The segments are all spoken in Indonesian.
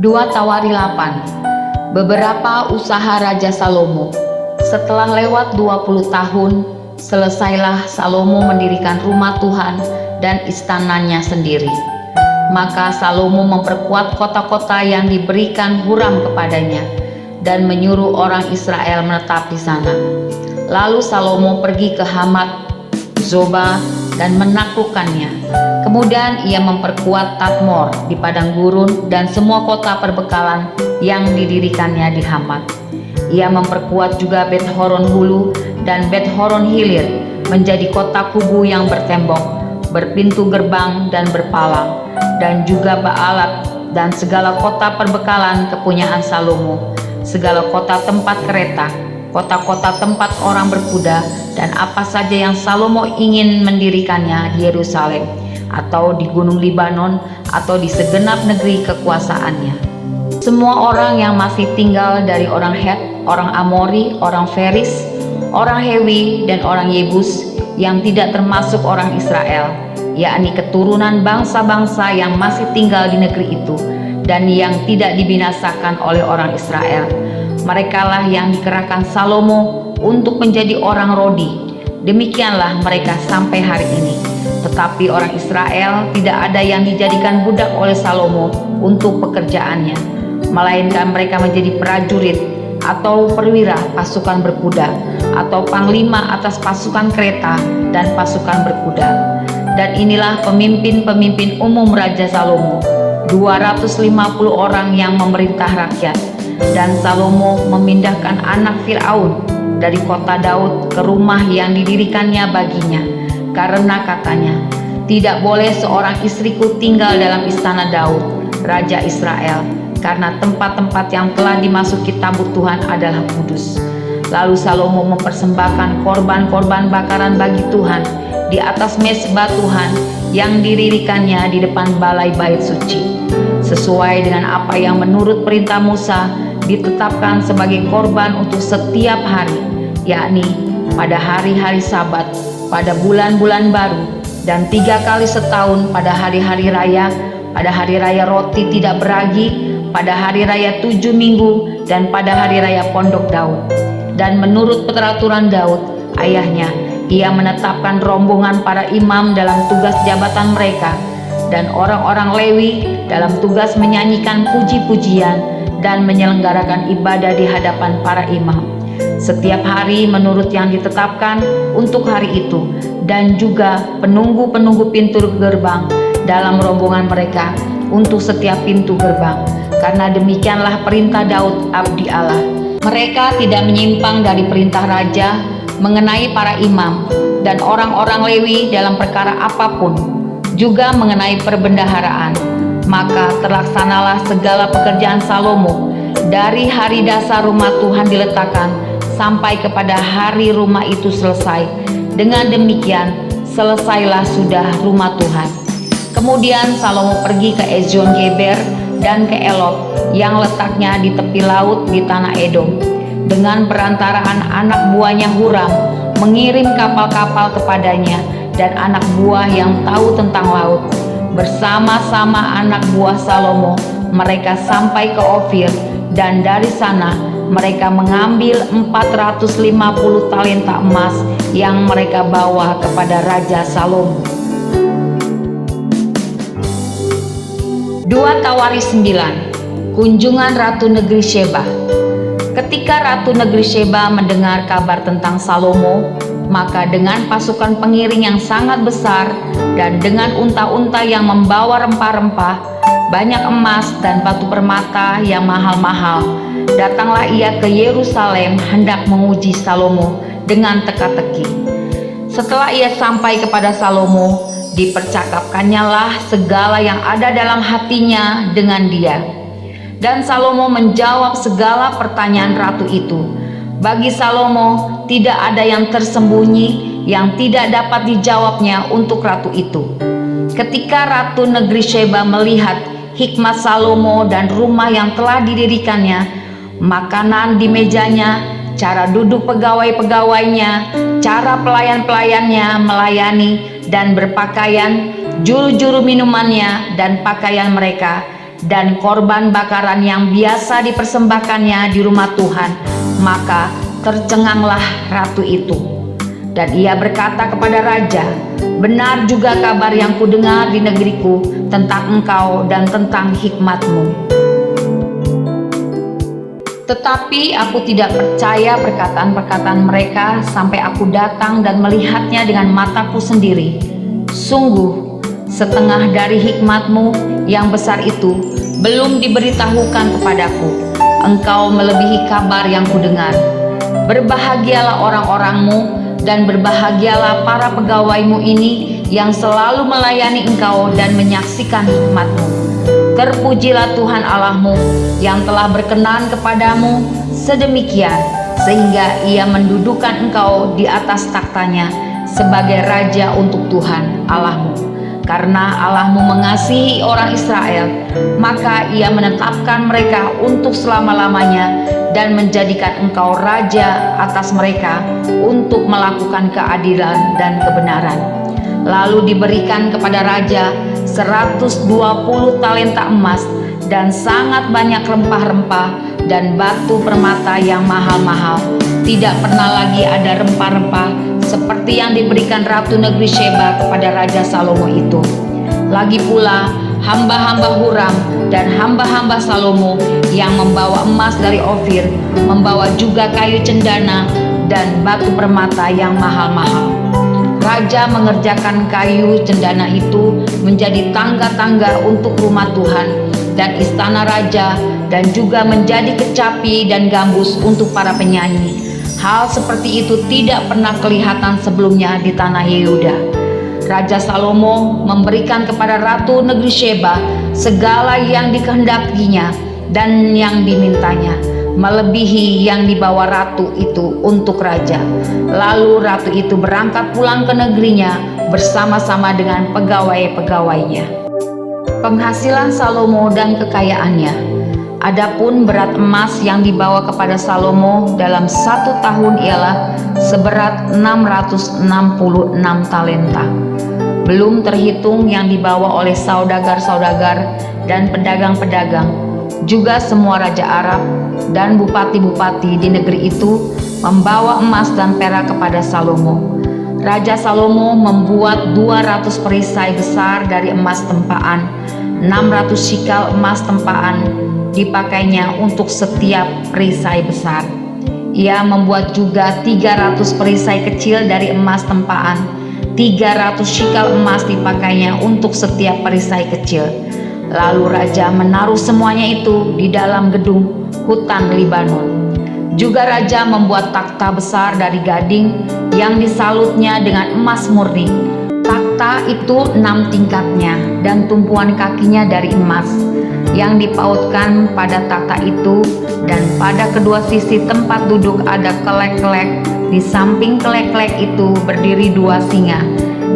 2 Tawari 8. Beberapa usaha Raja Salomo. Setelah lewat 20 tahun, selesailah Salomo mendirikan rumah Tuhan dan istananya sendiri. Maka Salomo memperkuat kota-kota yang diberikan Huram kepadanya dan menyuruh orang Israel menetap di sana. Lalu Salomo pergi ke Hamat, Zoba, dan menaklukkannya. Kemudian ia memperkuat Tadmor di padang gurun dan semua kota perbekalan yang didirikannya di Hamat. Ia memperkuat juga Bet Horon Hulu dan Bet Horon Hilir menjadi kota kubu yang bertembok, berpintu gerbang dan berpalang, dan juga Baalat dan segala kota perbekalan kepunyaan Salomo, segala kota tempat kereta, kota-kota tempat orang berkuda, dan apa saja yang Salomo ingin mendirikannya di Yerusalem atau di Gunung Libanon atau di segenap negeri kekuasaannya. Semua orang yang masih tinggal dari orang Het, orang Amori, orang Feris, orang Hewi, dan orang Yebus yang tidak termasuk orang Israel, yakni keturunan bangsa-bangsa yang masih tinggal di negeri itu dan yang tidak dibinasakan oleh orang Israel. Merekalah yang dikerahkan Salomo untuk menjadi orang Rodi. Demikianlah mereka sampai hari ini. Tetapi orang Israel tidak ada yang dijadikan budak oleh Salomo untuk pekerjaannya, melainkan mereka menjadi prajurit atau perwira pasukan berkuda atau panglima atas pasukan kereta dan pasukan berkuda. Dan inilah pemimpin-pemimpin umum Raja Salomo, 250 orang yang memerintah rakyat. Dan Salomo memindahkan anak Firaun dari kota Daud ke rumah yang didirikannya baginya, karena katanya, tidak boleh seorang istriku tinggal dalam istana Daud, Raja Israel, karena tempat-tempat yang telah dimasuki tabut Tuhan adalah kudus. Lalu Salomo mempersembahkan korban-korban bakaran bagi Tuhan di atas mezbah Tuhan yang didirikannya di depan balai bait suci, sesuai dengan apa yang menurut perintah Musa ditetapkan sebagai korban untuk setiap hari, yakni pada hari-hari Sabat, pada bulan-bulan baru, dan 3 kali setahun pada hari-hari raya, pada hari raya roti tidak beragi, pada hari raya 7 minggu, dan pada hari raya pondok Daud. Dan menurut peraturan Daud, ayahnya, ia menetapkan rombongan para imam dalam tugas jabatan mereka, dan orang-orang Lewi dalam tugas menyanyikan puji-pujian dan menyelenggarakan ibadah di hadapan para imam setiap hari menurut yang ditetapkan untuk hari itu, dan juga penunggu-penunggu pintu gerbang dalam rombongan mereka untuk setiap pintu gerbang, karena demikianlah perintah Daud abdi Allah. Mereka tidak menyimpang dari perintah raja mengenai para imam dan orang-orang Lewi dalam perkara apapun, juga mengenai perbendaharaan. Maka terlaksanalah segala pekerjaan Salomo dari hari dasar rumah Tuhan diletakkan sampai kepada hari rumah itu selesai. Dengan demikian selesailah sudah rumah Tuhan. Kemudian Salomo pergi ke Ezion Geber dan ke Elot yang letaknya di tepi laut di tanah Edom, dengan perantaraan anak buahnya Huram mengirim kapal-kapal kepadanya dan anak buah yang tahu tentang laut. Bersama-sama anak buah Salomo mereka sampai ke Ofir, dan dari sana mereka mengambil 450 talenta emas yang mereka bawa kepada Raja Salomo. 2 Tawari 9. Kunjungan Ratu Negeri Sheba. Ketika Ratu Negeri Sheba mendengar kabar tentang Salomo, maka dengan pasukan pengiring yang sangat besar dan dengan unta-unta yang membawa rempah-rempah, banyak emas dan batu permata yang mahal-mahal, datanglah ia ke Yerusalem hendak menguji Salomo dengan teka-teki. Setelah ia sampai kepada Salomo, dipercakapkannya lah segala yang ada dalam hatinya dengan dia. Dan Salomo menjawab segala pertanyaan ratu itu. Bagi Salomo tidak ada yang tersembunyi yang tidak dapat dijawabnya untuk ratu itu. Ketika Ratu Negeri Sheba melihat hikmat Salomo dan rumah yang telah didirikannya, makanan di mejanya, cara duduk pegawai-pegawainya, cara pelayan-pelayannya melayani dan berpakaian, juru-juru minumannya dan pakaian mereka, dan korban bakaran yang biasa dipersembahkannya di rumah Tuhan, maka tercenganglah ratu itu. Dan ia berkata kepada raja, "Benar juga kabar yang kudengar di negeriku tentang engkau dan tentang hikmatmu. Tetapi aku tidak percaya perkataan-perkataan mereka sampai aku datang dan melihatnya dengan mataku sendiri. Sungguh, setengah dari hikmatmu yang besar itu belum diberitahukan kepadaku. Engkau melebihi kabar yang kudengar. Berbahagialah orang-orangmu dan berbahagialah para pegawaimu ini yang selalu melayani engkau dan menyaksikan hikmatmu. Terpujilah Tuhan Allahmu yang telah berkenan kepadamu sedemikian sehingga ia mendudukan engkau di atas taktanya sebagai raja untuk Tuhan Allahmu. Karena Allahmu mengasihi orang Israel, maka ia menetapkan mereka untuk selama-lamanya dan menjadikan engkau raja atas mereka untuk melakukan keadilan dan kebenaran. Lalu diberikan kepada raja 120 talenta emas dan sangat banyak rempah-rempah dan batu permata yang mahal-mahal. Tidak pernah lagi ada rempah-rempah seperti yang diberikan Ratu Negeri Sheba kepada Raja Salomo itu. Lagi pula hamba-hamba Huram dan hamba-hamba Salomo yang membawa emas dari Ofir, membawa juga kayu cendana dan batu permata yang mahal-mahal. Raja mengerjakan kayu cendana itu menjadi tangga-tangga untuk rumah Tuhan dan istana raja, dan juga menjadi kecapi dan gambus untuk para penyanyi. Hal seperti itu tidak pernah kelihatan sebelumnya di tanah Yehuda. Raja Salomo memberikan kepada Ratu Negeri Sheba segala yang dikehendakinya dan yang dimintanya, melebihi yang dibawa ratu itu untuk raja. Lalu ratu itu berangkat pulang ke negerinya bersama-sama dengan pegawai-pegawainya. Penghasilan Salomo dan kekayaannya. Adapun berat emas yang dibawa kepada Salomo dalam 1 tahun ialah seberat 666 talenta. Belum terhitung yang dibawa oleh saudagar-saudagar dan pedagang-pedagang. Juga semua raja Arab dan bupati-bupati di negeri itu membawa emas dan perak kepada Salomo. Raja Salomo membuat 200 perisai besar dari emas tempaan, 600 shikal emas tempaan dipakainya untuk setiap perisai besar. Ia membuat juga 300 perisai kecil dari emas tempaan, 300 shikal emas dipakainya untuk setiap perisai kecil. Lalu raja menaruh semuanya itu di dalam gedung hutan Libanon. Juga raja membuat takhta besar dari gading yang disalutnya dengan emas murni. Takhta itu 6 tingkatnya dan tumpuan kakinya dari emas yang dipautkan pada takhta itu, dan pada kedua sisi tempat duduk ada kelek-kelek. Di samping kelek-kelek itu berdiri 2 singa,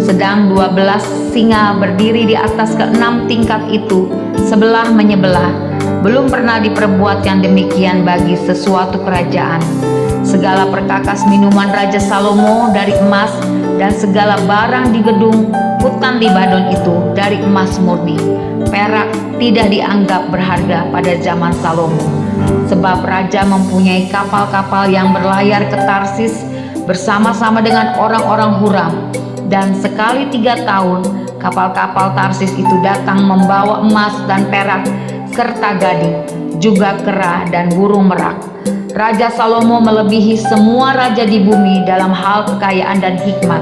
sedang 12 singa berdiri di atas ke-6 tingkat itu sebelah menyebelah. Belum pernah diperbuatkan demikian bagi sesuatu kerajaan. Segala perkakas minuman Raja Salomo dari emas, dan segala barang di gedung hutan Libanon itu dari emas murni. Perak tidak dianggap berharga pada zaman Salomo, sebab raja mempunyai kapal-kapal yang berlayar ke Tarsis bersama-sama dengan orang-orang Huram, dan sekali 3 tahun kapal-kapal Tarsis itu datang membawa emas dan perak serta gading, juga kera dan burung merak. Raja Salomo melebihi semua raja di bumi dalam hal kekayaan dan hikmat.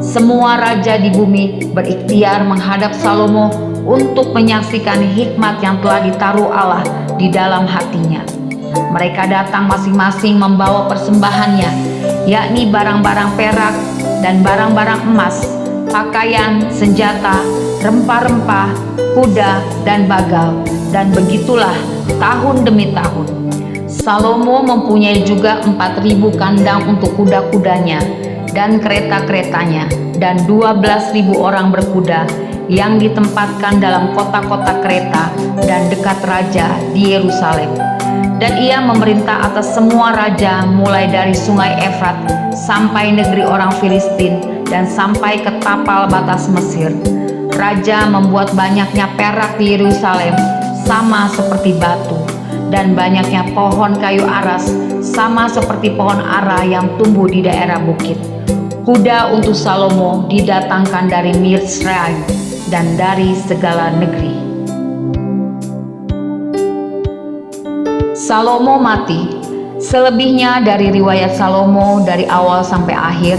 Semua raja di bumi berikhtiar menghadap Salomo untuk menyaksikan hikmat yang telah ditaruh Allah di dalam hatinya. Mereka datang masing-masing membawa persembahannya, yakni barang-barang perak dan barang-barang emas, pakaian, senjata, rempah-rempah, kuda, dan bagal. Dan begitulah tahun demi tahun. Salomo mempunyai juga 4.000 kandang untuk kuda-kudanya dan kereta-keretanya, dan 12.000 orang berkuda yang ditempatkan dalam kota-kota kereta dan dekat raja di Yerusalem. Dan ia memerintah atas semua raja mulai dari sungai Efrat sampai negeri orang Filistin dan sampai ke tapal batas Mesir. Raja membuat banyaknya perak di Yerusalem sama seperti batu, dan banyaknya pohon kayu aras sama seperti pohon ara yang tumbuh di daerah bukit. Kuda untuk Salomo didatangkan dari Misraim dan dari segala negeri. Salomo mati. Selebihnya dari riwayat Salomo dari awal sampai akhir,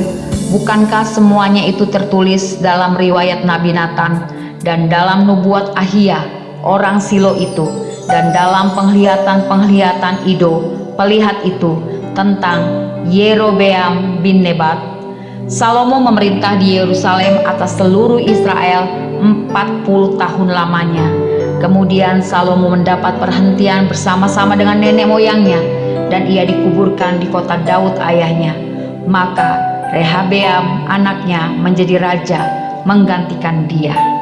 bukankah semuanya itu tertulis dalam riwayat Nabi Nathan dan dalam nubuat Ahia, orang Silo itu, dan dalam penglihatan-penglihatan Ido, pelihat itu, tentang Yerobeam bin Nebat? Salomo memerintah di Yerusalem atas seluruh Israel 40 tahun lamanya. Kemudian Salomo mendapat perhentian bersama-sama dengan nenek moyangnya, dan ia dikuburkan di kota Daud ayahnya. Maka Rehabeam anaknya menjadi raja menggantikan dia.